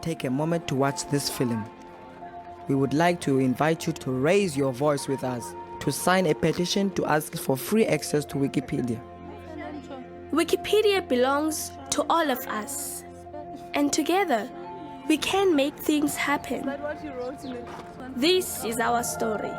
take a moment to watch this film. We would like to invite you to raise your voice with us, to sign a petition to ask for free access to Wikipedia. Wikipedia belongs to all of us, and together we can make things happen. This is our story.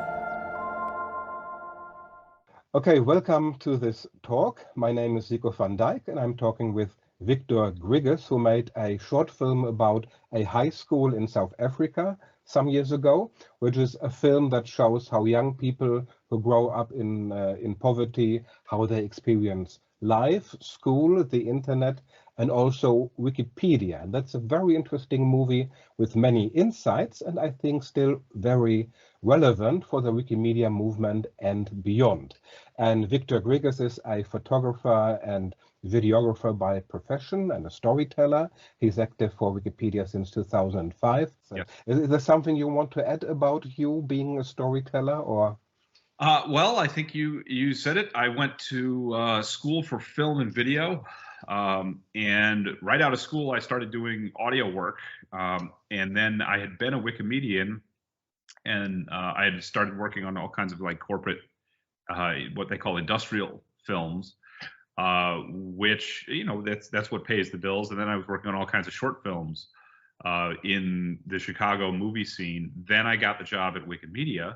Okay, welcome to this talk. My name is Zico van Dijk, and I'm talking with Victor Grigas, who made a short film about a high school in South Africa some years ago, which is a film that shows how young people who grow up in poverty, how they experience life, school, the internet, and also Wikipedia. And that's a very interesting movie with many insights, and I think still very relevant for the Wikimedia movement and beyond. And Victor Grigas is a photographer and videographer by profession and a storyteller. He's active for Wikipedia since 2005. So Yep. Is there something you want to add about you being a storyteller, or? Well, I think you said it. I went to school for film and video, and right out of school, I started doing audio work. And then I had been a Wikimedian, and I had started working on all kinds of like corporate, what they call industrial films, which, you know, that's what pays the bills. And then I was working on all kinds of short films in the Chicago movie scene. Then I got the job at Wikimedia.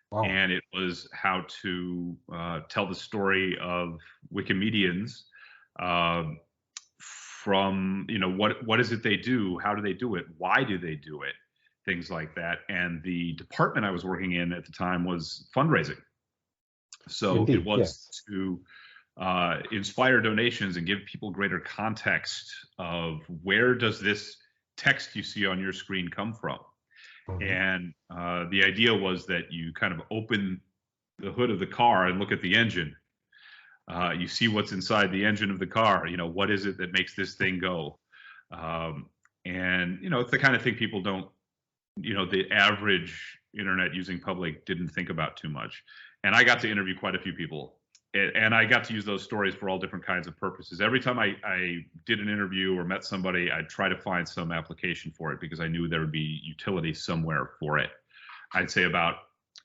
Wow. And it was how to tell the story of Wikimedians from, you know, what is it they do? How do they do it? Why do they do it? Things like that. And the department I was working in at the time was fundraising. So Indeed, it was yes. to inspire donations and give people greater context of where does this text you see on your screen come from? And the idea was that you kind of open the hood of the car and look at the engine. You see what's inside the engine of the car. You know, what is it that makes this thing go? And, you know, it's the kind of thing people don't, you know, the average internet using public didn't think about too much. And I got to interview quite a few people. And I got to use those stories for all different kinds of purposes. Every time I did an interview or met somebody, I'd try to find some application for it because I knew there would be utility somewhere for it. I'd say about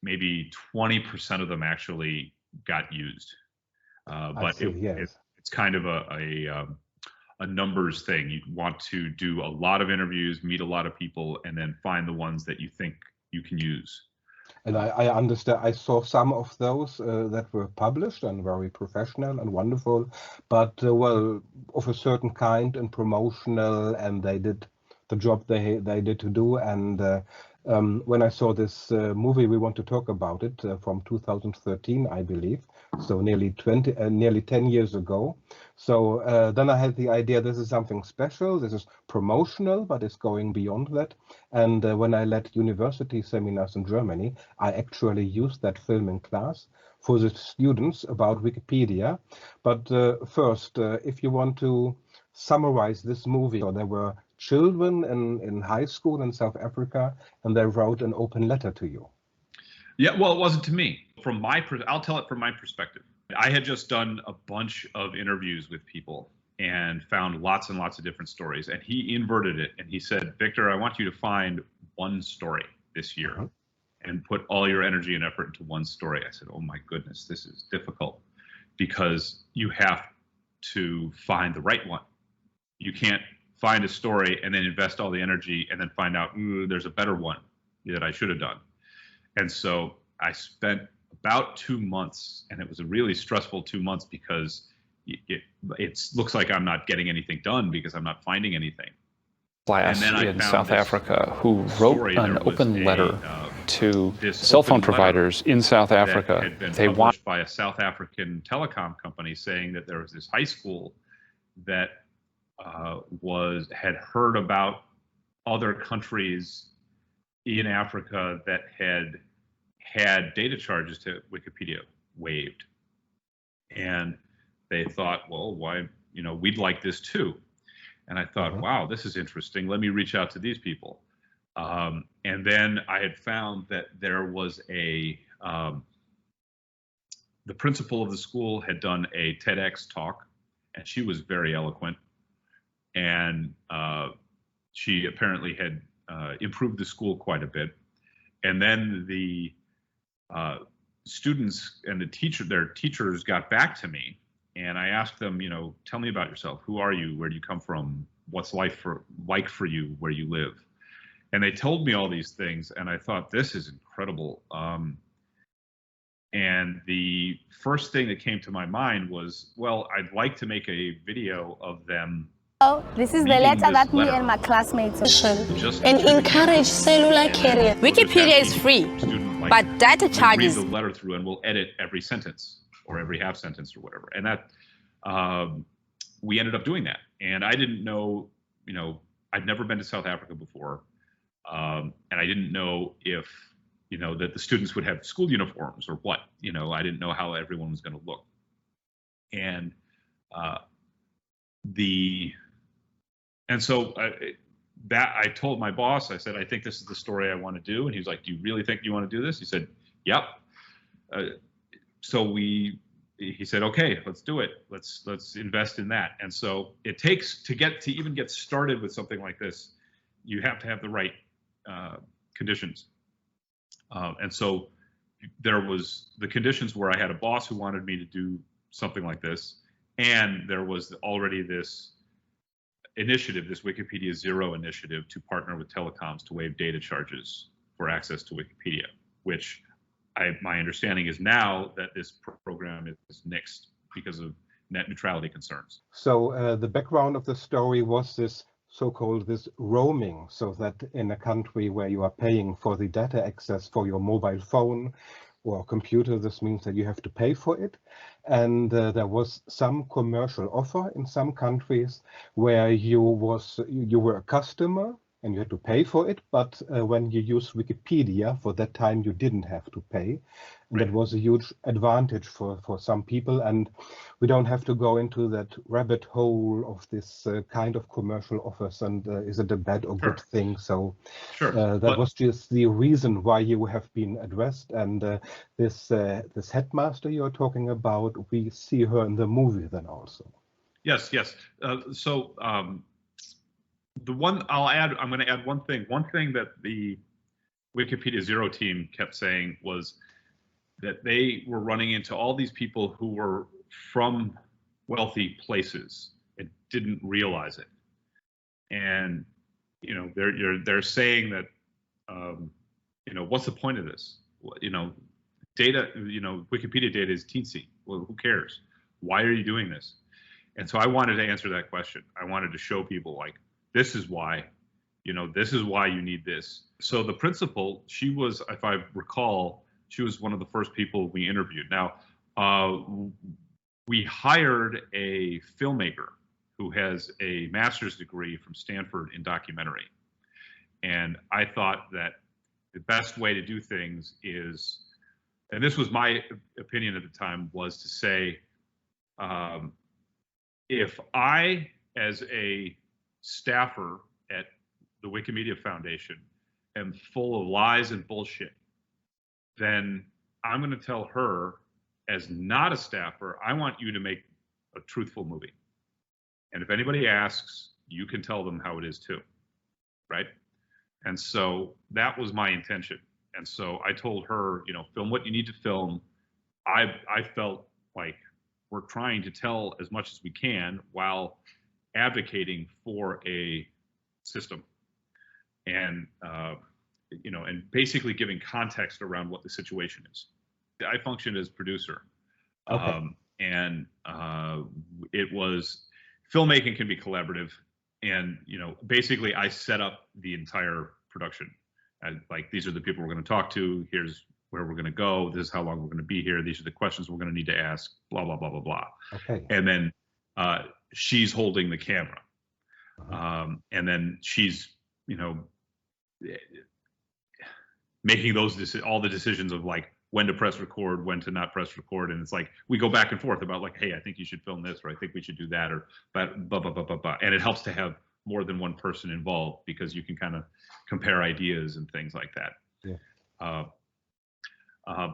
maybe 20% of them actually got used. But Yes. it's kind of a numbers thing. You want to do a lot of interviews, meet a lot of people, and then find the ones that you think you can use. And I understand, I saw some of those that were published and very professional and wonderful, but well, of a certain kind and promotional, and they did the job they did to do. And when I saw this movie, we want to talk about it from 2013, I believe, so nearly 10 years ago. So then I had the idea this is something special, this is promotional, but it's going beyond that. And when I led university seminars in Germany, I actually used that film in class for the students about Wikipedia. But first, if you want to summarize this movie, so there were children in high school in South Africa, and they wrote an open letter to you. Yeah, well, it wasn't to me. I'll tell it from my perspective. I had just done a bunch of interviews with people and found lots and lots of different stories. And he inverted it and he said, Victor, I want you to find one story this year and put all your energy and effort into one story. I said, oh my goodness, this is difficult because you have to find the right one. You can't find a story and then invest all the energy and then find out, there's a better one that I should have done. And so I spent about 2 months, and it was a really stressful 2 months because it looks like I'm not getting anything done because I'm not finding anything. Class in South Africa who wrote an open letter to cell phone providers in South Africa. Had been published by a South African telecom company saying that there was this high school that had heard about other countries in Africa that had data charges to Wikipedia waived. And they thought, well, why, you know, we'd like this too. And I thought, wow, this is interesting. Let me reach out to these people. And then I had found that there was the principal of the school had done a TEDx talk, and she was very eloquent. And she apparently had improved the school quite a bit. And then the students and their teachers got back to me, and I asked them, tell me about yourself. Who are you? Where do you come from? What's life like for you where you live? And they told me all these things, and I thought, this is incredible. And the first thing that came to my mind was, well, I'd like to make a video of them. Oh, this is the letter that me and my classmates and encourage cellular career. Wikipedia is free, but data charges. Read the letter through, and we'll edit every sentence or every half sentence or whatever. And that we ended up doing that. And I didn't know, I'd never been to South Africa before, and I didn't know if that the students would have school uniforms or what. I didn't know how everyone was going to look. And so I told my boss, I said, I think this is the story I want to do. And he was like, do you really think you want to do this? He said, yep. So he said, okay, let's do it. Let's invest in that. And so it takes to even get started with something like this, you have to have the right conditions. And so there was the conditions where I had a boss who wanted me to do something like this. And there was already this initiative, this Wikipedia Zero initiative, to partner with telecoms to waive data charges for access to Wikipedia, which my understanding is now that this program is nixed because of net neutrality concerns. So the background of the story was this so-called roaming, so that in a country where you are paying for the data access for your mobile phone or computer, this means that you have to pay for it. And there was some commercial offer in some countries where you were a customer and you had to pay for it, but when you use Wikipedia, for that time you didn't have to pay. And that was a huge advantage for some people. And we don't have to go into that rabbit hole of this kind of commercial offers and is it a bad or good thing. So that was just the reason why you have been addressed. And this headmaster you're talking about, we see her in the movie then also. Yes. The one I'm going to add one thing. One thing that the Wikipedia Zero team kept saying was that they were running into all these people who were from wealthy places and didn't realize it. And they're saying that what's the point of this? Data, Wikipedia data is teensy. Well, who cares? Why are you doing this? And so I wanted to answer that question. I wanted to show people, like, this is why, this is why you need this. So the principal, she was, if I recall, she was one of the first people we interviewed. Now, we hired a filmmaker who has a master's degree from Stanford in documentary. And I thought that the best way to do things is, and this was my opinion at the time, was to say, if I, as a staffer at the Wikimedia Foundation, am full of lies and bullshit, then I'm going to tell her, as not a staffer, I want you to make a truthful movie. And if anybody asks, you can tell them how it is too, right? And so that was my intention. And so I told her, film what you need to film. I felt like we're trying to tell as much as we can while advocating for a system, and and basically giving context around what the situation is. I functioned as producer, and it was, filmmaking can be collaborative, and basically I set up the entire production. Like, these are the people we're going to talk to. Here's where we're going to go. This is how long we're going to be here. These are the questions we're going to need to ask. Blah blah blah blah blah. Okay. And then she's holding the camera, and then she's making all the decisions of, like, when to press record, when to not press record. And it's like we go back and forth about, like, hey, I think you should film this, or I think we should do that, or blah blah blah blah blah. And it helps to have more than one person involved, because you can kind of compare ideas and things like that. Yeah.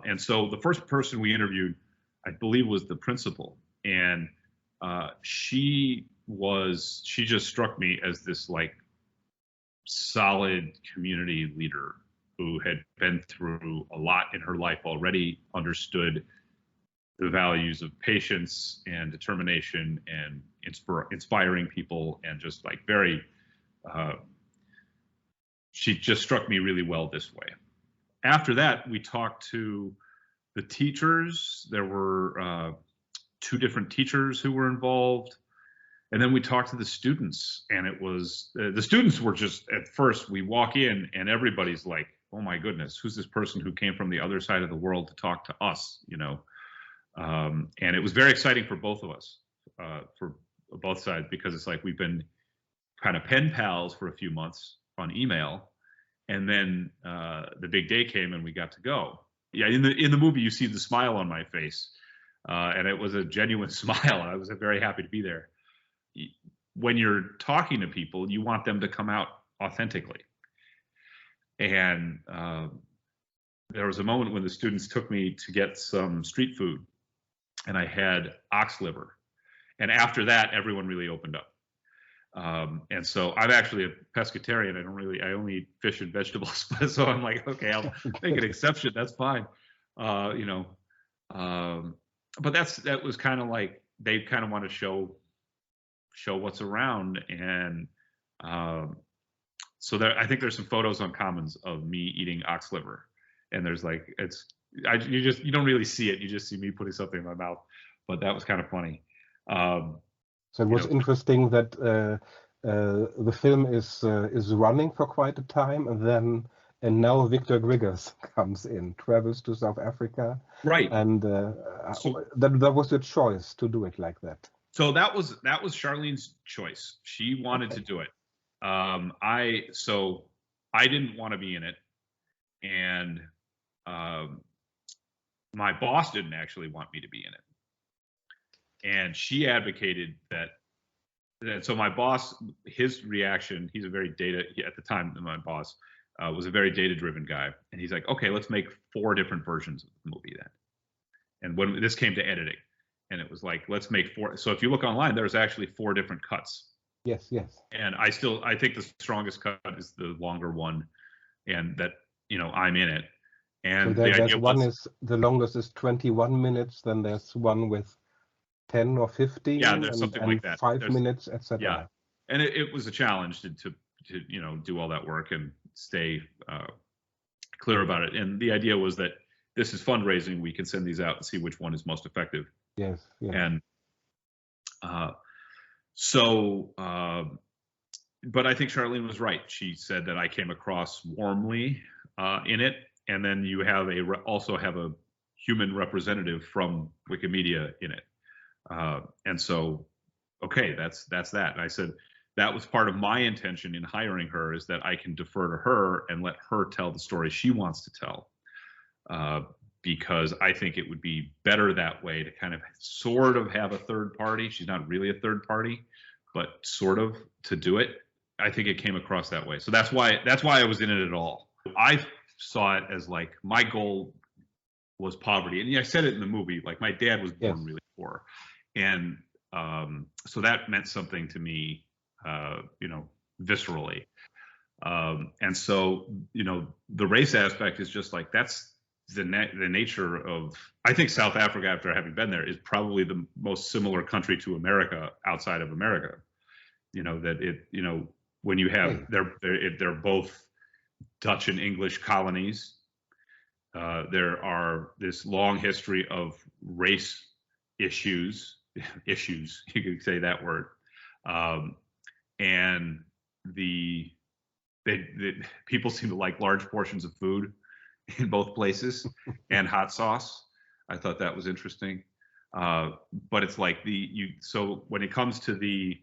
And so the first person we interviewed, I believe, was the principal, and she just struck me as this, like, solid community leader who had been through a lot in her life already, understood the values of patience and determination and inspiring people, and just like very, she just struck me really well this way. After that, we talked to the teachers. There were 2 different teachers who were involved. And then we talked to the students, and it was, the students were just, at first we walk in and everybody's like, oh my goodness, who's this person who came from the other side of the world to talk to us, you know? And it was very exciting for both of us, for both sides, because it's like we've been kind of pen pals for a few months on email, and then the big day came and we got to go. Yeah, in the movie you see the smile on my face, and it was a genuine smile. I was very happy to be there. When you're talking to people, you want them to come out authentically. And there was a moment when the students took me to get some street food, and I had ox liver. And after that, everyone really opened up. And so I'm actually a pescatarian. I only eat fish and vegetables. So I'm like, okay, I'll make an exception. That's fine. You know, but that was kind of like, they kind of want to show what's around. And so I think there's some photos on Commons of me eating ox liver, and there's like, you don't really see it. You just see me putting something in my mouth, but that was kind of funny. So it was interesting that the film is running for quite a time, and now Victor Grigas comes in, travels to South Africa, right? And so that was your choice to do it like that. So that was Charlene's choice. She wanted to do it. I didn't want to be in it, and my boss didn't actually want me to be in it. And she advocated that. So my boss, his reaction, he's a very at the time, my boss was a very data-driven guy. And he's like, okay, let's make 4 different versions of the movie then. And when this came to editing, and it was like, let's make 4. So if you look online, there's actually 4 different cuts. Yes. And I think the strongest cut is the longer one, and that, you know, I'm in it. And so there's one is, the longest is 21 minutes, then there's one with 10 or 15, yeah, there's something like that. 5 minutes, etc. Yeah, and it was a challenge to you know, do all that work and stay clear about it. And the idea was that this is fundraising. We can send these out and see which one is most effective. Yes. And but I think Charlene was right. She said that I came across warmly in it, and then you have also have a human representative from Wikimedia in it. And so, okay, that's that. And I said, that was part of my intention in hiring her, is that I can defer to her and let her tell the story she wants to tell. Because I think it would be better that way, to kind of sort of have a third party. She's not really a third party, but sort of to do it. I think it came across that way. So that's why I was in it at all. I saw it as like, my goal was poverty. And I said it in the movie, like my dad was born really poor. And so that meant something to me, you know, viscerally. And so, you know, the race aspect is just like, that's the nature of, I think South Africa, after having been there, is probably the most similar country to America outside of America. You know, that it, you know, when you have, they're both Dutch and English colonies. There are this long history of race issues, you could say that word. And the people seem to like large portions of food in both places and hot sauce. I thought that was interesting. But it's like so when it comes to the,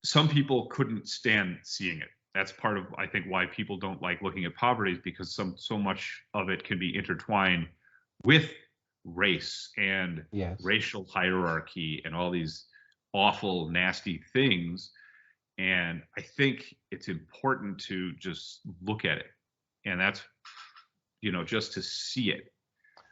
some people couldn't stand seeing it. That's part of, I think, why people don't like looking at poverty, is because so much of it can be intertwined with race and racial hierarchy and all these awful, nasty things. And I think it's important to just look at it, and that's, you know, just to see it.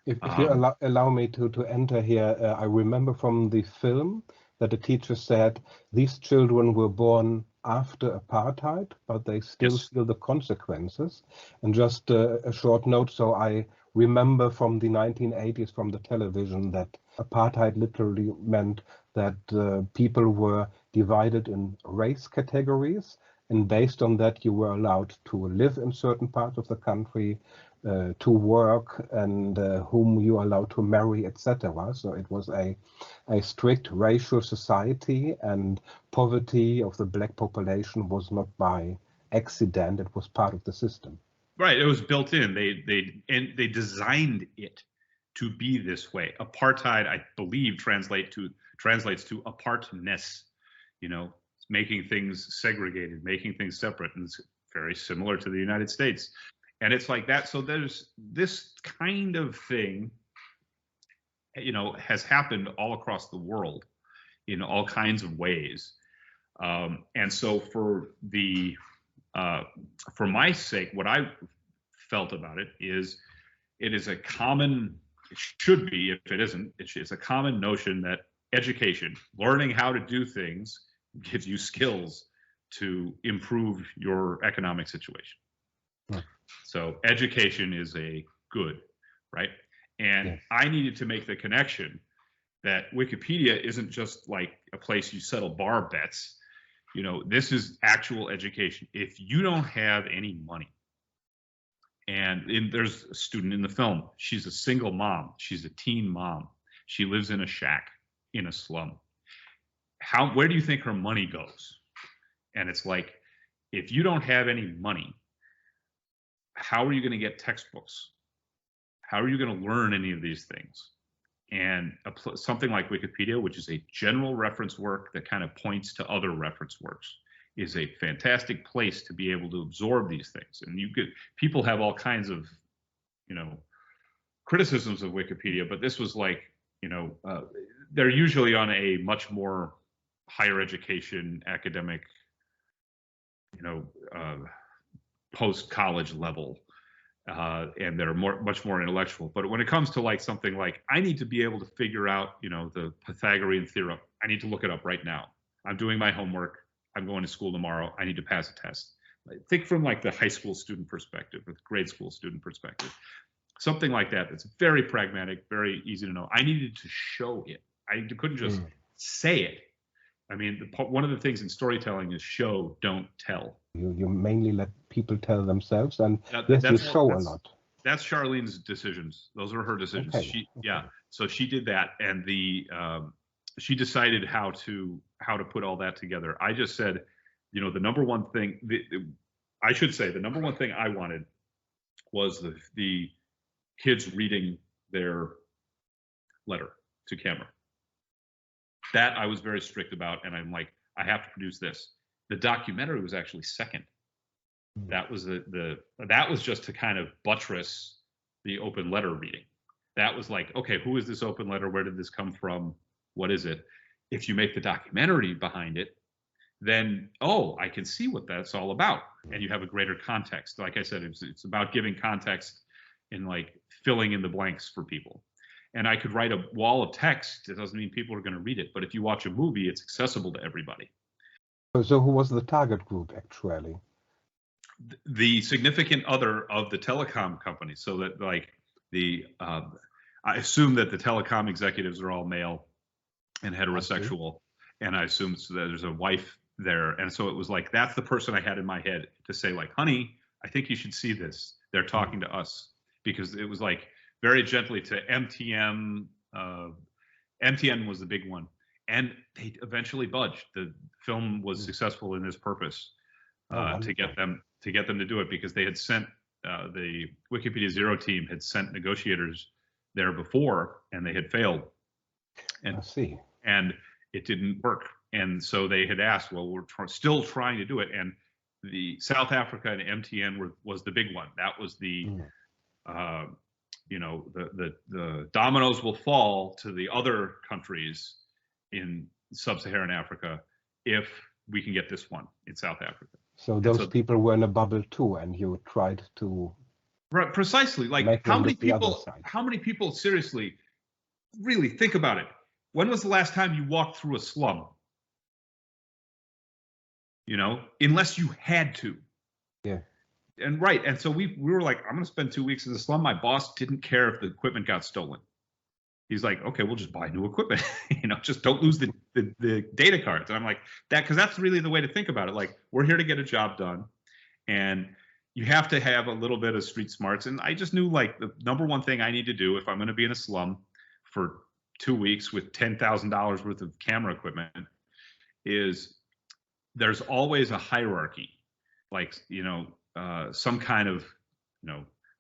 If you allow me to enter here, I remember from the film that the teacher said these children were born after apartheid, but they still feel the consequences. And just a short note, so I remember from the 1980s from the television that apartheid literally meant that people were divided in race categories, and based on that you were allowed to live in certain parts of the country, to work, and whom you are allowed to marry, etc. So it was a strict racial society, and poverty of the black population was not by accident, it was part of the system. Right, it was built in. They designed it to be this way. Apartheid, I believe, translates to apartness, you know, making things segregated, making things separate, and it's very similar to the United States. And it's like that. So there's this kind of thing, you know, has happened all across the world in all kinds of ways. And so for my sake, what I felt about it is a common, it should be, if it isn't, it's a common notion that education, learning how to do things, gives you skills to improve your economic situation. Yeah. So education is a good, right? And yes. I needed to make the connection that Wikipedia isn't just like a place you settle bar bets. You know, this is actual education. If you don't have any money, and there's a student in the film, she's a single mom, she's a teen mom, she lives in a shack in a slum. Where do you think her money goes? And it's like, if you don't have any money, how are you going to get textbooks? How are you going to learn any of these things? And something like Wikipedia, which is a general reference work that kind of points to other reference works, is a fantastic place to be able to absorb these things. And people have all kinds of, you know, criticisms of Wikipedia, but this was like, you know, they're usually on a much more higher education, academic, you know, post-college level, and they're much more intellectual. But when it comes to like something like, I need to be able to figure out, you know, the Pythagorean theorem, I need to look it up right now. I'm doing my homework. I'm going to school tomorrow. I need to pass a test. Think from like the high school student perspective or the grade school student perspective. Something like that. That's very pragmatic, very easy to know. I needed to show it. I couldn't just say it. I mean, one of the things in storytelling is show, don't tell. You mainly let people tell themselves, and you show a lot. That's Charlene's decisions. Those are her decisions. Okay. Yeah. So she did that, and she decided how to put all that together. I just said, you know, the number one thing I wanted was the kids reading their letter to camera. That I was very strict about, and I'm like, I have to produce this. The documentary was actually second. That was that was just to kind of buttress the open letter reading. That was like, okay, who is this open letter? Where did this come from? What is it? If you make the documentary behind it, then, oh, I can see what that's all about. And you have a greater context. Like I said, it's about giving context and like filling in the blanks for people. And I could write a wall of text. It doesn't mean people are going to read it. But if you watch a movie, it's accessible to everybody. So who was the target group, actually? The significant other of the telecom company. So that like I assume that the telecom executives are all male and heterosexual. And I assume that there's a wife there. And so it was like, that's the person I had in my head to say like, honey, I think you should see this. They're talking to us. Because it was like very gently to MTN. MTN was the big one. And they eventually budged. The film was successful in this purpose to get them to do it, because they had sent the Wikipedia Zero team had sent negotiators there before, and they had failed. And I see. And it didn't work. And so they had asked, well, we're still trying to do it. And the South Africa and MTN was the big one. That was the you know, the dominoes will fall to the other countries in sub-Saharan Africa if we can get this one in South Africa. So those people were in a bubble too, and you tried to right, precisely. Like how many people seriously really think about it? When was the last time you walked through a slum? unless you had to. Yeah. And right. And so we were like, I'm going to spend 2 weeks in the slum. My boss didn't care if the equipment got stolen. He's like, okay, we'll just buy new equipment, just don't lose the data cards. And I'm like, because that's really the way to think about it. Like, we're here to get a job done, and you have to have a little bit of street smarts. And I just knew, like, the number one thing I need to do if I'm going to be in a slum for 2 weeks with $10,000 worth of camera equipment is there's always a hierarchy, like, some kind of,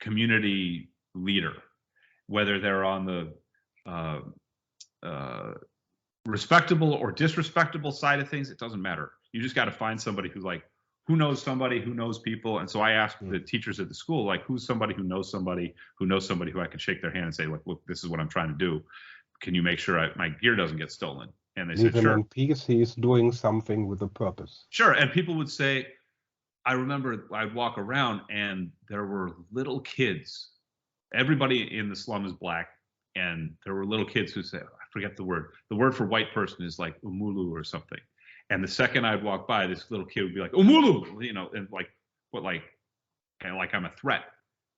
community leader, whether they're on the respectable or disrespectable side of things. It doesn't matter. You just got to find somebody who knows somebody who knows people. And so I asked the teachers at the school, like, who's somebody who knows somebody who I can shake their hand and say, like, look, this is what I'm trying to do. Can you make sure my gear doesn't get stolen? And they said, sure. Even in peace, he's doing something with a purpose. Sure. And people would say, I remember I'd walk around and there were little kids. Everybody in the slum is black. And there were little kids who said, I forget the word. The word for white person is like umulu or something. And the second I'd walk by, this little kid would be like, umulu, and kind of like I'm a threat.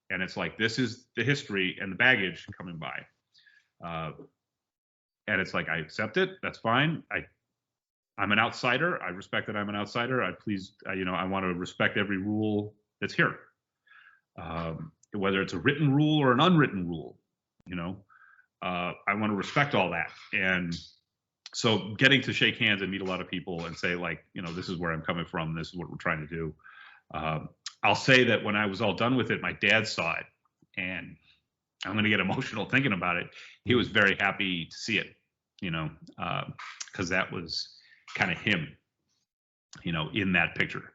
And it's like, this is the history and the baggage coming by. And it's like, I accept it. That's fine. I'm an outsider. I respect that I'm an outsider. I want to respect every rule that's here. Whether it's a written rule or an unwritten rule, I want to respect all that. And so getting to shake hands and meet a lot of people and say, like, this is where I'm coming from. This is what we're trying to do. I'll say that when I was all done with it, my dad saw it, and I'm going to get emotional thinking about it. He was very happy to see it, because that was kind of him, in that picture.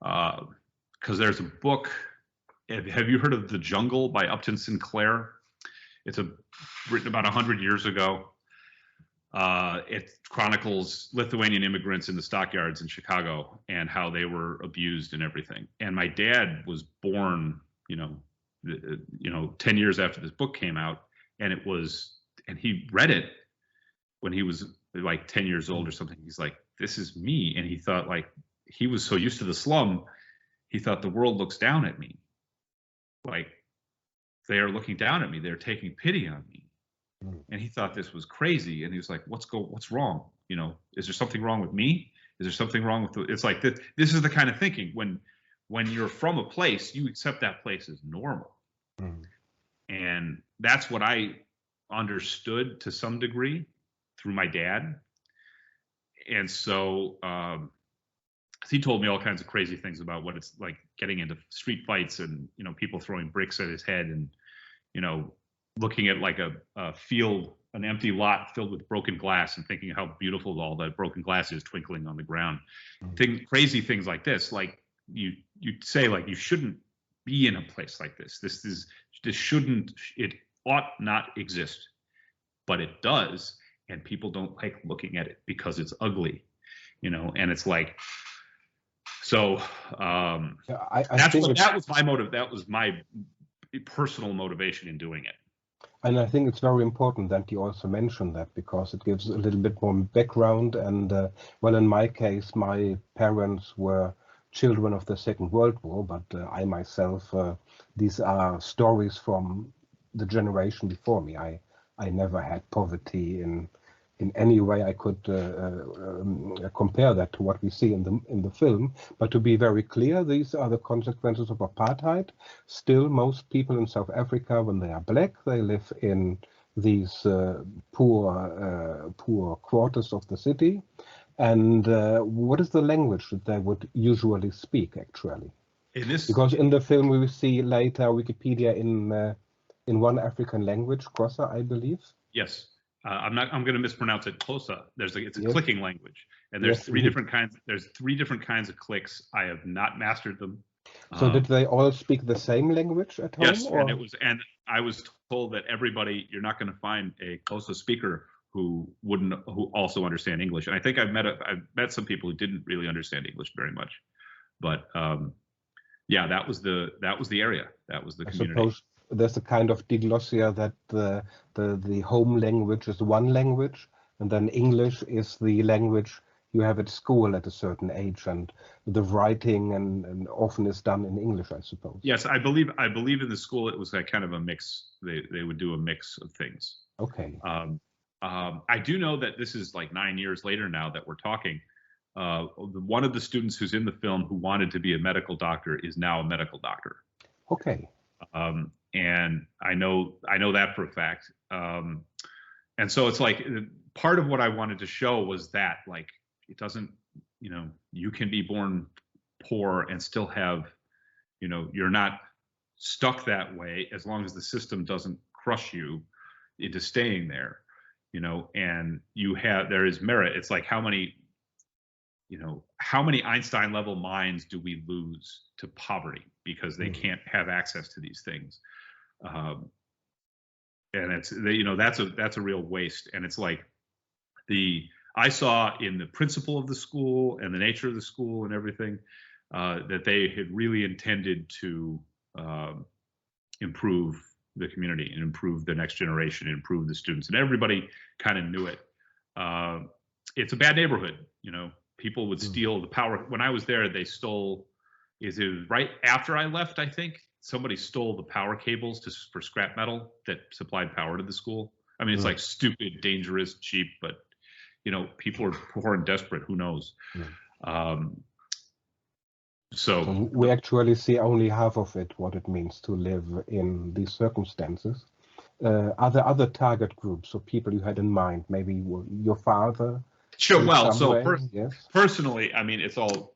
Because there's a book. Have you heard of The Jungle by Upton Sinclair? It's written about 100 years ago. It chronicles Lithuanian immigrants in the stockyards in Chicago and how they were abused and everything. And my dad was born, 10 years after this book came out, and he read it when he was like 10 years old or something. He's like, this is me. And he thought, like, he was so used to the slum, he thought the world looks down at me. Like, they are looking down at me. They're taking pity on me. And he thought this was crazy. And he was like, what's wrong? Is there something wrong with me? Is there something wrong with it's like this is the kind of thinking when you're from a place, you accept that place as normal. And that's what I understood to some degree through my dad. And so he told me all kinds of crazy things about what it's like getting into street fights and, people throwing bricks at his head and, looking at like a field, an empty lot filled with broken glass and thinking how beautiful all that broken glass is twinkling on the ground. Crazy things like this, like you say, like, you shouldn't be in a place like this. It ought not exist, but it does. And people don't like looking at it because it's ugly, and it's like, so that was my motive. That was my personal motivation in doing it. And I think it's very important that you also mention that, because it gives a little bit more background. And in my case, my parents were children of the Second World War, but I myself, these are stories from the generation before me. I never had poverty in any way I could compare that to what we see in the film. But to be very clear, these are the consequences of apartheid. Still, most people in South Africa, when they are black, they live in these poor quarters of the city. And what is the language that they would usually speak, actually? Because in the film we will see later Wikipedia in one African language, Xhosa, I believe. Yes. I'm going to mispronounce it. Xhosa. It's a clicking language, and there's three different kinds. There's 3 different kinds of clicks. I have not mastered them. So did they all speak the same language at home? Yes, and I was told that you're not going to find a Xhosa speaker who also understand English. And I think I've met some people who didn't really understand English very much, but that was the area. That was the community. Suppose there's a kind of diglossia that the home language is one language, and then English is the language you have at school at a certain age, and the writing and often is done in English, I suppose. Yes, I believe in the school it was that kind of a mix. They would do a mix of things. Okay. I do know that this is like 9 years later now that we're talking. One of the students who's in the film who wanted to be a medical doctor is now a medical doctor. Okay. And I know that for a fact. And so it's like part of what I wanted to show was that like it doesn't, you can be born poor and still have, you're not stuck that way as long as the system doesn't crush you into staying there, and there is merit. It's like how many Einstein level minds do we lose to poverty because they can't have access to these things? And that's a real waste. And it's like I saw in the principle of the school and the nature of the school and everything that they had really intended to improve the community and improve the next generation and improve the students, and everybody kind of knew it. It's a bad neighborhood, people would steal the power. When I was there, they stole, it was right after I left, I think, somebody stole the power cables for scrap metal that supplied power to the school. I mean, it's like stupid, dangerous, cheap, but people are poor and desperate. Who knows? So we actually see only half of it, what it means to live in these circumstances. Are there other target groups or people you had in mind? Maybe your father? Sure. Well, so personally, I mean, it's all,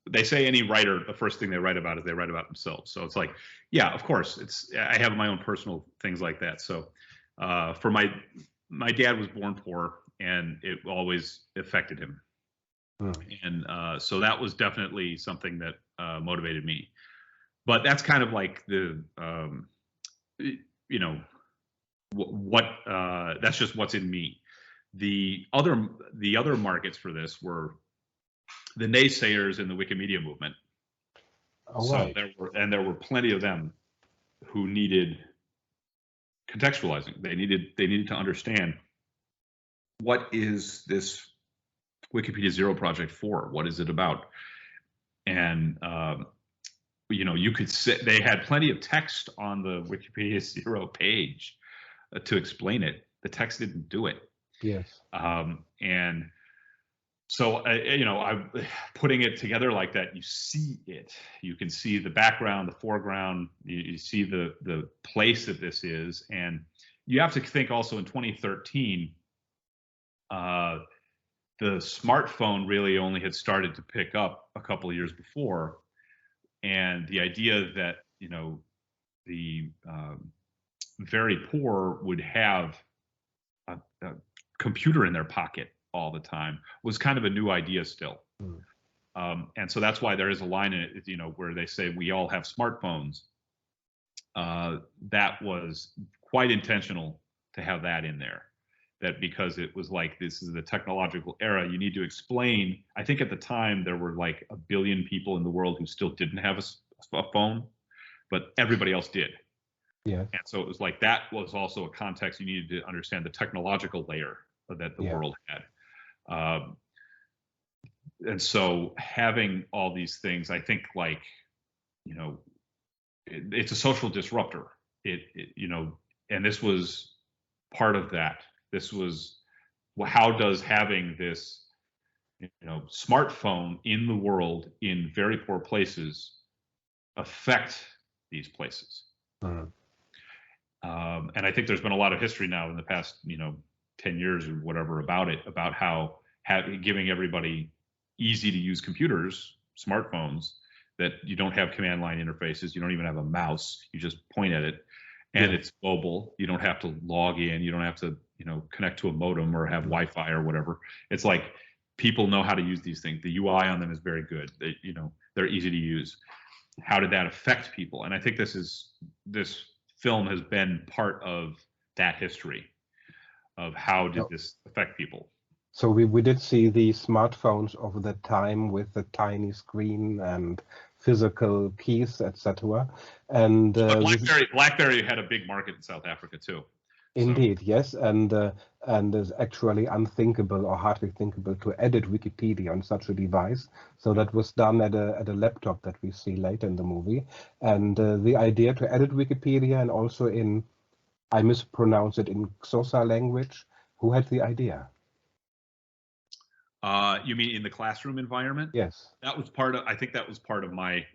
they say any writer, the first thing they write about is they write about themselves. So it's like, yeah, of course, I have my own personal things like that. So for my dad was born poor, and it always affected him. And so that was definitely something that motivated me. But that's kind of like that's just what's in me. The other markets for this were the naysayers in the Wikimedia movement. So there were plenty of them who needed contextualizing. They needed to understand, what is this Wikipedia Zero project for? What is it about? And you could they had plenty of text on the Wikipedia Zero page to explain it. The text didn't do it. Yes. And so I'm putting it together like that. You see it. You can see the background, the foreground. You see the place that this is, and you have to think also in 2013. The smartphone really only had started to pick up a couple of years before, and the idea that the very poor would have a computer in their pocket all the time was kind of a new idea still. And so that's why there is a line in it, where they say we all have smartphones. That was quite intentional to have that in there. That because it was like, this is the technological era, you need to explain. I think at the time there were like 1 billion people in the world who still didn't have a phone, but everybody else did. Yeah. And so it was like, that was also a context. You needed to understand the technological layer that the world had. And so having all these things, I think it's a social disruptor. And this was part of that. This was, how does having this, smartphone in the world in very poor places affect these places? And I think there's been a lot of history now in the past, 10 years or whatever about it, about how giving everybody easy to use computers, smartphones, that you don't have command line interfaces, you don't even have a mouse, you just point at it. And it's mobile. You don't have to log in. You don't have to, connect to a modem or have Wi-Fi or whatever. It's like people know how to use these things. The UI on them is very good. They're easy to use. How did that affect people? And I think this film has been part of that history of how did this affect people. So we did see the smartphones over the time with the tiny screen and physical keys, etc. And but BlackBerry had a big market in South Africa too. Indeed, yes, and it's actually unthinkable or hardly thinkable to edit Wikipedia on such a device. So that was done at a laptop that we see later in the movie. And the idea to edit Wikipedia and also in, I mispronounce it, in Xhosa language. Who had the idea? You mean in the classroom environment? Yes. That was part of, I think that was part of my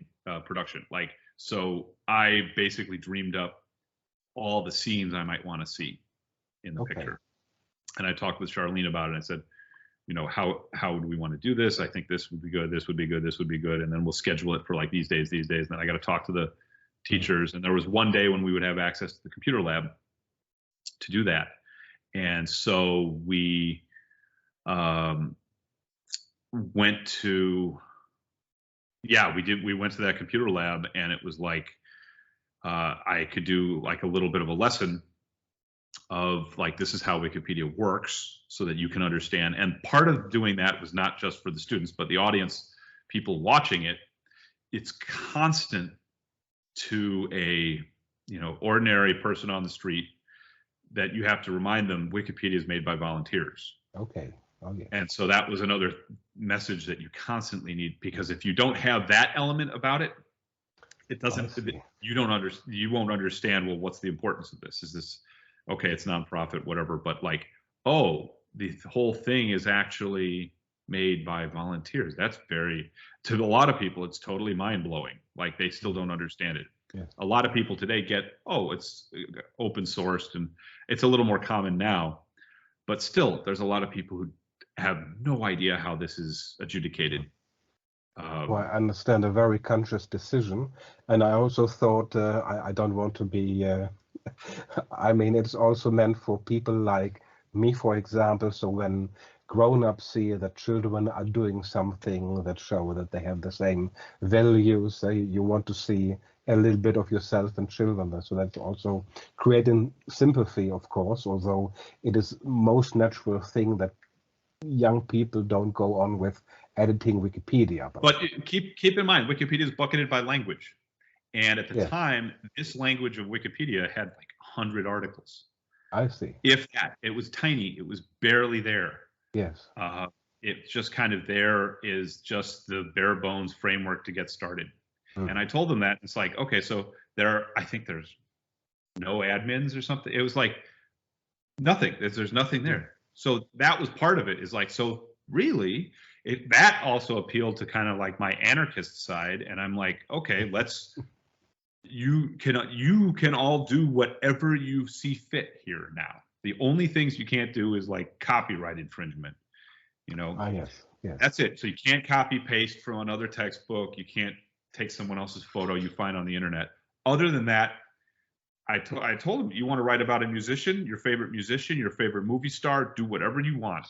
production. Like, so I basically dreamed up all the scenes I might want to see in the picture. And I talked with Charlene about it. I said, you know, how would we want to do this? I think this would be good. This would be good. This would be good. And then we'll schedule it for like these days. And then I got to talk to the teachers. And there was one day when we would have access to the computer lab to do that. And so we went to, we went to that computer lab, and it was like, I could do like a little bit of a lesson of like, this is how Wikipedia works so that you can understand. And part of doing that was not just for the students, but the audience, people watching it. It's constant to a, you know, ordinary person on the street that you have to remind them Wikipedia is made by volunteers. Okay. Oh, yeah. And so that was another message that you constantly need, because if you don't have that element about it, it doesn't, you won't understand, well, what's the importance of this? Is this, okay, it's nonprofit, whatever, but like, oh, the whole thing is actually made by volunteers. That's very, to a lot of people, it's totally mind blowing. Like, they still don't understand it. Yes. A lot of people today get, oh, it's open sourced, and it's a little more common now, but still there's a lot of people who have no idea how this is adjudicated. Well, I understand, a very conscious decision. And I also thought, I don't want to be, I mean, it's also meant for people like me, for example. So when grown-ups see that children are doing something that show that they have the same values, you want to see a little bit of yourself in children. So that's also creating sympathy, of course, although it is most natural thing that young people don't go on with editing Wikipedia. But keep in mind, Wikipedia is bucketed by language. And at the time, this language of Wikipedia had like 100 articles. I see. If that, it was tiny, it was barely there. Yes. It's just kind of there is just the bare bones framework to get started. And I told them that. It's like, okay, so I think there's no admins or something. It was like nothing. There's nothing there. So that was part of it, is like, so really, that also appealed to kind of like my anarchist side. And I'm like, okay, you can all do whatever you see fit here now. The only things you can't do is like copyright infringement, you know. Yes. That's it. So you can't copy paste from another textbook. You can't take someone else's photo you find on the internet. Other than that, I told him, you want to write about a musician, your favorite movie star, do whatever you want,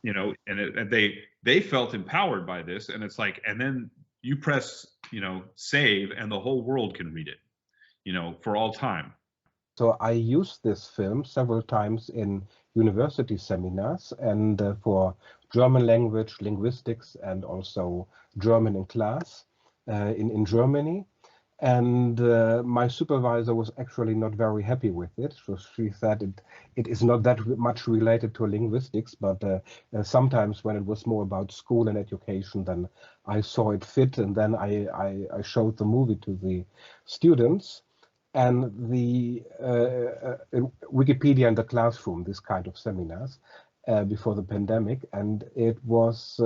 you know. And they felt empowered by this. And it's like, and then you press, you know, save, and the whole world can read it, you know, for all time. So I used this film several times in university seminars and for German language, linguistics, and also German in class in Germany. And my supervisor was actually not very happy with it. So she said it is not that much related to linguistics, but sometimes when it was more about school and education, then I saw it fit, and then I showed the movie to the students. And the Wikipedia in the classroom, this kind of seminars before the pandemic, and it was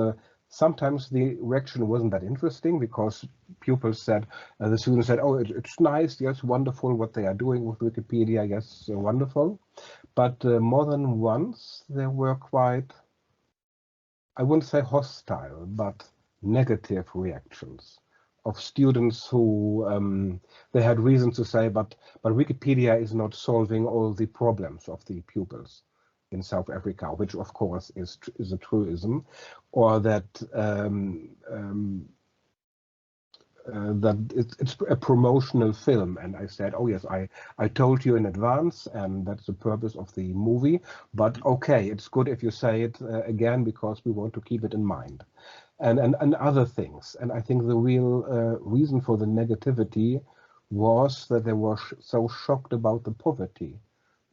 sometimes the reaction wasn't that interesting, because pupils said, the students said, oh, it's nice, yes, wonderful what they are doing with Wikipedia, yes, wonderful. But more than once there were quite, I wouldn't say hostile, but negative reactions of students who they had reason to say, but Wikipedia is not solving all the problems of the pupils in South Africa, which of course is a truism, or that that it's a promotional film. And I said, oh yes, I told you in advance, and that's the purpose of the movie, but okay, it's good if you say it again, because we want to keep it in mind. And other things. And I think the real reason for the negativity was that they were so shocked about the poverty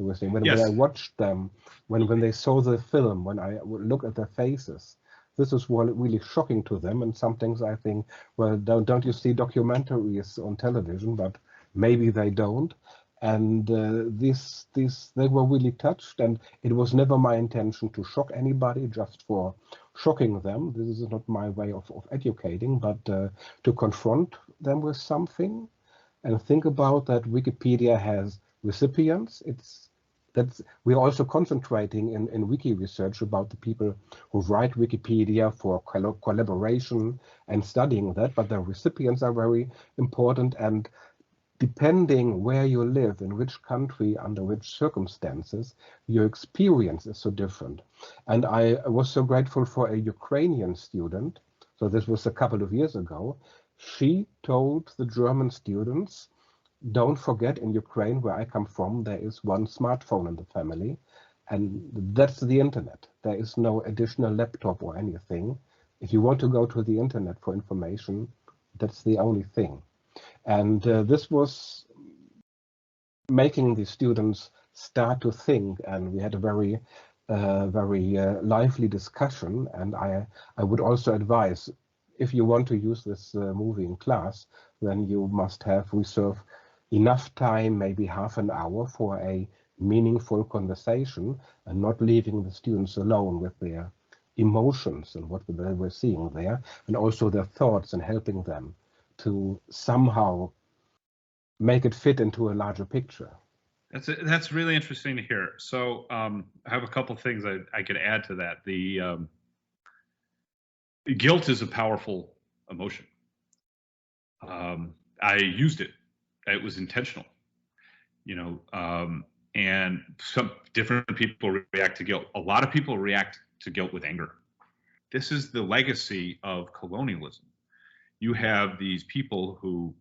everything. When I watched them, when they saw the film, when I would look at their faces, this is really shocking to them. And some things I think, well, don't you see documentaries on television? But maybe they don't. And they were really touched. And it was never my intention to shock anybody just for shocking them. This is not my way of educating, but to confront them with something and think about that Wikipedia has recipients. We're also concentrating in wiki research about the people who write Wikipedia for collaboration and studying that, but the recipients are very important, and depending where you live, in which country, under which circumstances, your experience is so different. And I was so grateful for a Ukrainian student, so this was a couple of years ago. She told the German students, don't forget, in Ukraine, where I come from, there is one smartphone in the family, and that's the internet. There is no additional laptop or anything. If you want to go to the internet for information, that's the only thing. And this was making the students start to think, and we had a very lively discussion. And I would also advise, if you want to use this movie in class, then you must reserve enough time, maybe half an hour, for a meaningful conversation, and not leaving the students alone with their emotions and what they were seeing there, and also their thoughts, and helping them to somehow make it fit into a larger picture. That's really interesting to hear. So I have a couple things I could add to that. The guilt is a powerful emotion. I used it. It was intentional, and some different people react to guilt. A lot of people react to guilt with anger. This is the legacy of colonialism. You have these people who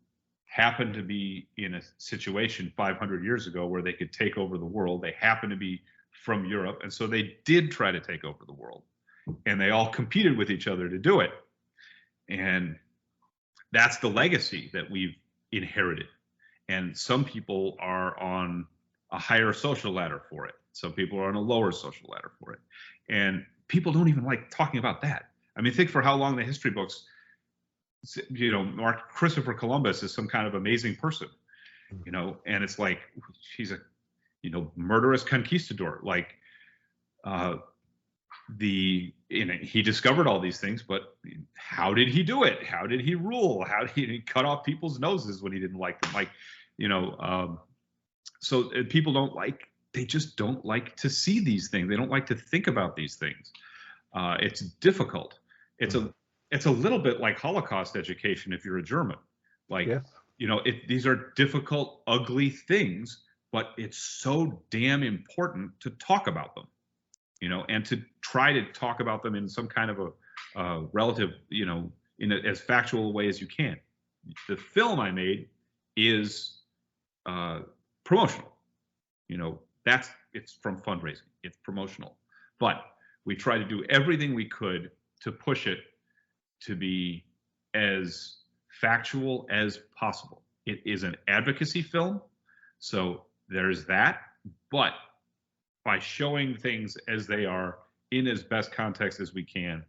happen to be in a situation 500 years ago where they could take over the world. They happen to be from Europe, and so they did try to take over the world, and they all competed with each other to do it. And that's the legacy that we've inherited. And some people are on a higher social ladder for it. Some people are on a lower social ladder for it. And people don't even like talking about that. I mean, think for how long the history books, Christopher Columbus is some kind of amazing person, and it's like, he's a, murderous conquistador. Like, he discovered all these things, but how did he do it? How did he rule? How did he cut off people's noses when he didn't like them? So people they just don't like to see these things. They don't like to think about these things. It's difficult. It's a little bit like Holocaust education if you're a German. These are difficult, ugly things, but it's so damn important to talk about them. And to try to talk about them in some kind of a relative, in as factual a way as you can. The film I made is promotional. It's from fundraising. It's promotional. But we try to do everything we could to push it to be as factual as possible. It is an advocacy film, so there's that. But by showing things as they are in as best context as we can,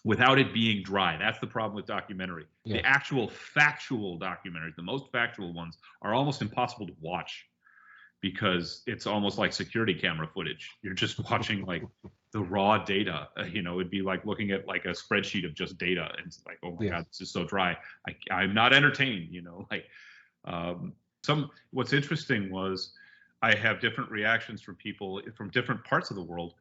without it being dry. That's the problem with documentary. Yeah. The actual factual documentaries, the most factual ones, are almost impossible to watch because it's almost like security camera footage. You're just watching like the raw data. It'd be like looking at like a spreadsheet of just data, and it's like, oh my God, this is so dry. I'm not entertained. What's interesting was, I have different reactions from people from different parts of the world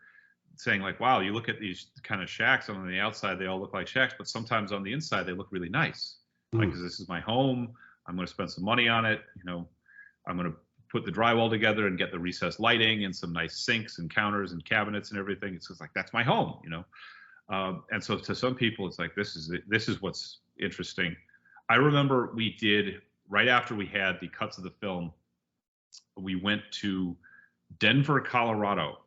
saying like, wow, you look at these kind of shacks, and on the outside, they all look like shacks, but sometimes on the inside, they look really nice. Like, because this is my home, I'm going to spend some money on it. I'm going to put the drywall together and get the recessed lighting and some nice sinks and counters and cabinets and everything. It's just like, that's my home, And so to some people, it's like, this is what's interesting. I remember we did, right after we had the cuts of the film, we went to Denver, Colorado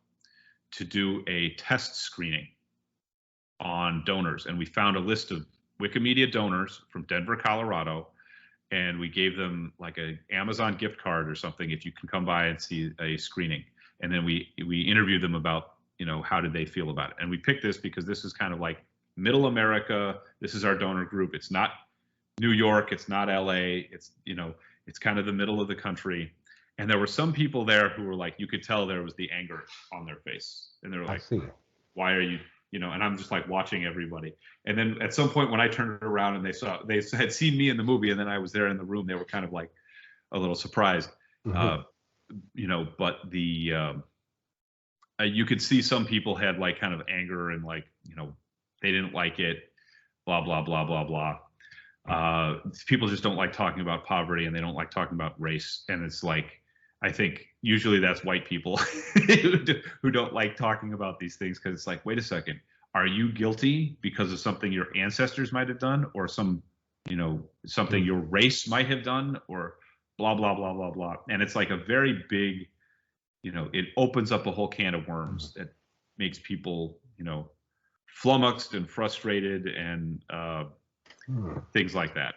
to do a test screening on donors. And we found a list of Wikimedia donors from Denver, Colorado. and we gave them like a Amazon gift card or something if you can come by and see a screening. And then we interviewed them about, you know, how did they feel about it. And we picked this because this is kind of like middle America. This is our donor group. It's not New York. It's not LA. It's, you know, it's kind of the middle of the country. And there were some people there who were like, you could tell there was the anger on their face. And they were like, why are you, you know, and I'm just like watching everybody. And then at some point when I turned around and they had seen me in the movie and then I was there in the room, they were kind of like a little surprised, you know, but the, you could see some people had like kind of anger and like, you know, they didn't like it, blah, blah, blah, blah, blah. People just don't like talking about poverty and they don't like talking about race. And it's like, I think usually that's white people who don't like talking about these things because it's like, wait a second, are you guilty because of something your ancestors might have done or some, you know, something your race might have done or blah, blah, blah, blah, blah. And it's like a very big, you know, it opens up a whole can of worms that makes people, you know, flummoxed and frustrated and things like that.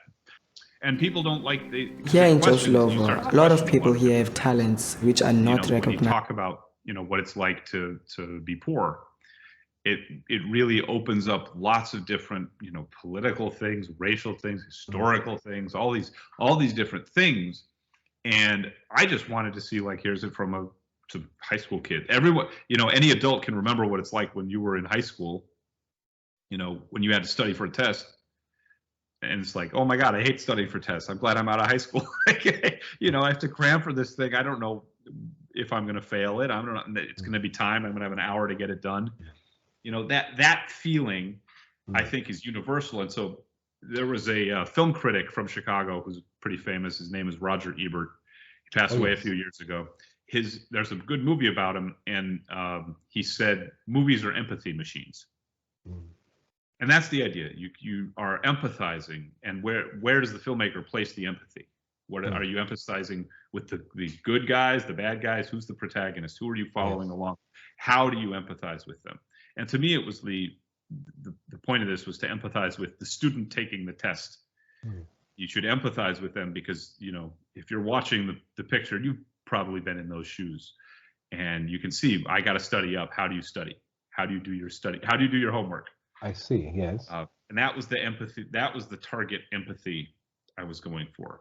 And people don't like here in Joslovo, a lot of people here have talents which are not recognized. When you talk about, you know, what it's like to be poor, it really opens up lots of different, you know, political things, racial things, historical things, all these different things. And I just wanted to see, like, here's it from a high school kid. Everyone, you know, any adult can remember what it's like when you were in high school, you know, when you had to study for a test. And it's like, oh my God, I hate studying for tests. I'm glad I'm out of high school. You know, I have to cram for this thing. I don't know if I'm going to fail it. I don't know. It's going to be time. I'm going to have an hour to get it done. You know, that feeling, I think, is universal. And so there was a film critic from Chicago who's pretty famous. His name is Roger Ebert. He passed away a few years ago. There's a good movie about him, and he said movies are empathy machines. And that's the idea. You are empathizing, and where does the filmmaker place the empathy? What are you empathizing with the good guys, the bad guys? Who's the protagonist? Who are you following along? How do you empathize with them? And to me, it was the point of this was to empathize with the student taking the test. You should empathize with them because, you know, if you're watching the picture, you've probably been in those shoes, and you can see, I got to study up. How do you study? How do you do your study? How do you do your homework? I see, yes. And that was the empathy. That was the target empathy I was going for.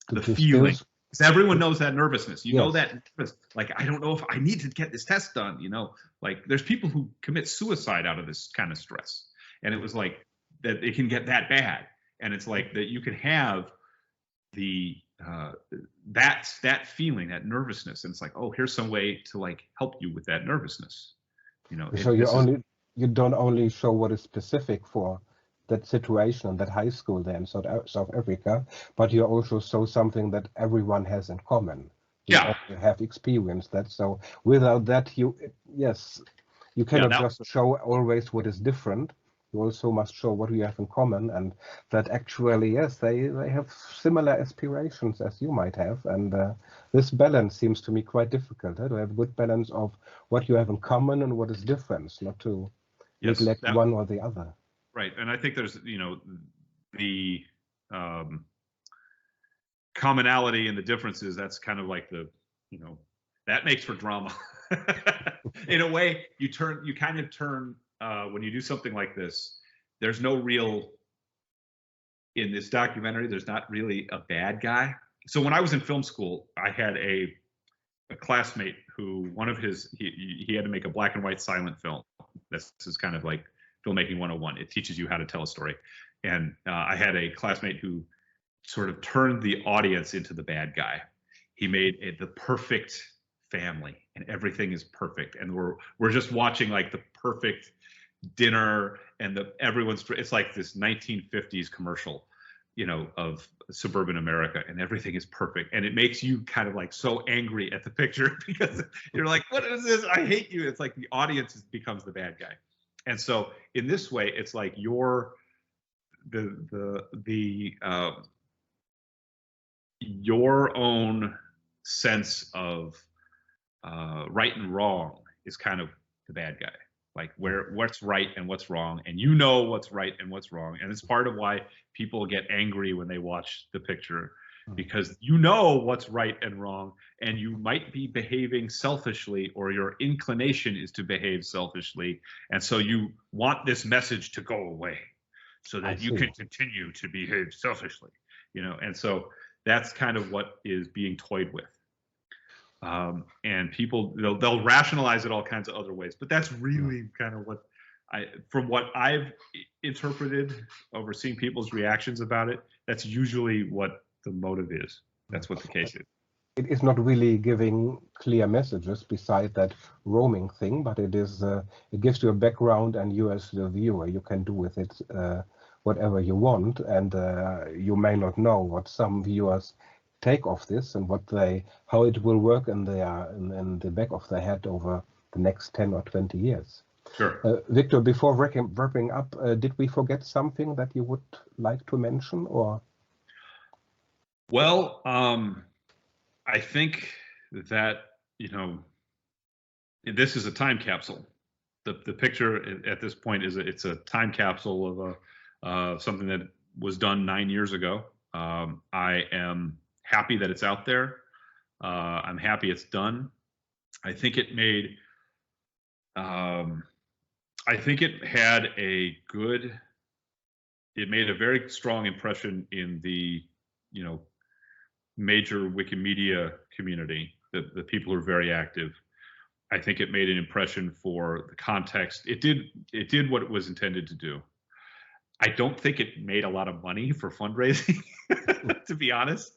The feeling. Because everyone knows that nervousness. You know that, like, I don't know if I need to get this test done, you know? Like, there's people who commit suicide out of this kind of stress. And it was like, that it can get that bad. And it's like that you can have the, that feeling, that nervousness. And it's like, oh, here's some way to, like, help you with that nervousness. You know, so you don't only show what is specific for that situation and that high school there in South Africa, but you also show something that everyone has in common. You have experienced that. So without that, you cannot just show always what is different. You also must show what you have in common, and that actually, yes, they have similar aspirations as you might have. And this balance seems to me quite difficult, to have a good balance of what you have in common and what is different, not to neglect one or the other. Right. And I think there's, you know, the commonality and the differences, that's kind of like the, you know, that makes for drama. In a way, you kind of turn, when you do something like this, there's no real, in this documentary, there's not really a bad guy. So when I was in film school, I had a classmate who, he had to make a black and white silent film. This is kind of like filmmaking 101. It teaches you how to tell a story. And I had a classmate who sort of turned the audience into the bad guy. He made the perfect family, and everything is perfect. And we're just watching like the perfect dinner, and it's like this 1950s commercial, you know, of suburban America, and everything is perfect. And it makes you kind of like so angry at the picture because you're like, what is this? I hate you. It's like the audience becomes the bad guy. And so in this way, it's like your own sense of right and wrong is kind of the bad guy. like what's right and what's wrong, and you know what's right and what's wrong. And it's part of why people get angry when they watch the picture, because you know what's right and wrong, and you might be behaving selfishly, or your inclination is to behave selfishly, and so you want this message to go away so that you can continue to behave selfishly, you know. And so that's kind of what is being toyed with. And people, they'll rationalize it all kinds of other ways, but that's really kind of what from what I've interpreted over seeing people's reactions about it, that's usually what the motive is. That's what the case is. It is not really giving clear messages beside that roaming thing, but it is it gives you a background, and you as the viewer, you can do with it whatever you want, and you may not know what some viewers take of this and how it will work in the back of their head over the next 10 or 20 years. Sure. Victor, before wrapping up, did we forget something that you would like to mention, or? Well, I think that, you know, this is a time capsule. The picture at this point it's a time capsule of something that was done 9 years ago. I am happy that it's out there. I'm happy it's done. I think it made. I think it had it made a very strong impression in the, you know, major Wikimedia community, the people who are very active. I think it made an impression for the context. It did what it was intended to do. I don't think it made a lot of money for fundraising, to be honest.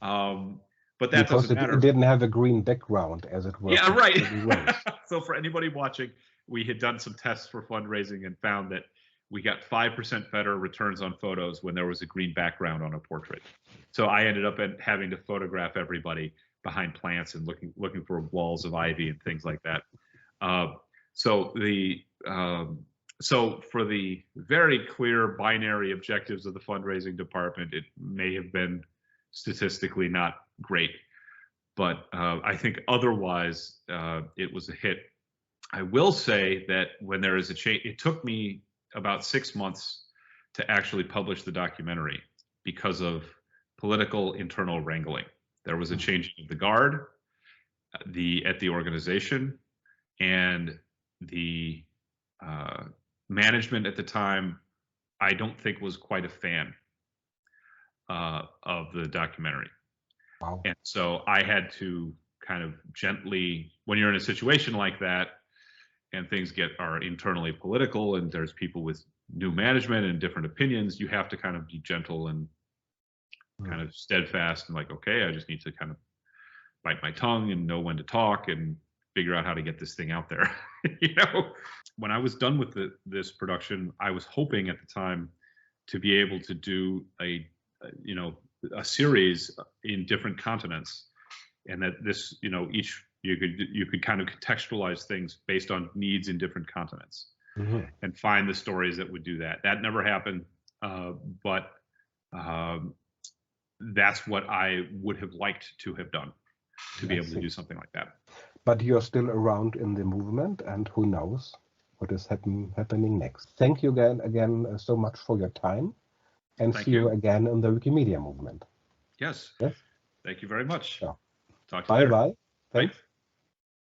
But that doesn't matter. It didn't have a green background, as it were. Yeah, right. So for anybody watching, we had done some tests for fundraising and found that we got 5% better returns on photos when there was a green background on a portrait. So I ended up having to photograph everybody behind plants and looking for walls of ivy and things like that. So for the very clear binary objectives of the fundraising department, it may have been statistically not great, but I think otherwise it was a hit. I will say that when there is a change, it took me about 6 months to actually publish the documentary because of political internal wrangling. There was a changing of the guard at the organization, and the management at the time, I don't think was quite a fan of the documentary. Wow. And so I had to kind of gently, when you're in a situation like that and things are internally political and there's people with new management and different opinions, you have to kind of be gentle and kind of steadfast and like, okay, I just need to kind of bite my tongue and know when to talk and figure out how to get this thing out there. You know, when I was done with this production, I was hoping at the time to be able to do a series in different continents, and that this, you know, you could kind of contextualize things based on needs in different continents, and find the stories that would do that. That never happened, but that's what I would have liked to have done, to be able to do something like that. But you're still around in the movement, and who knows what is happening next. Thank you again so much for your time, and see you again in the Wikimedia movement. Yes. Thank you very much. Yeah. Talk to you later. Bye. Thanks.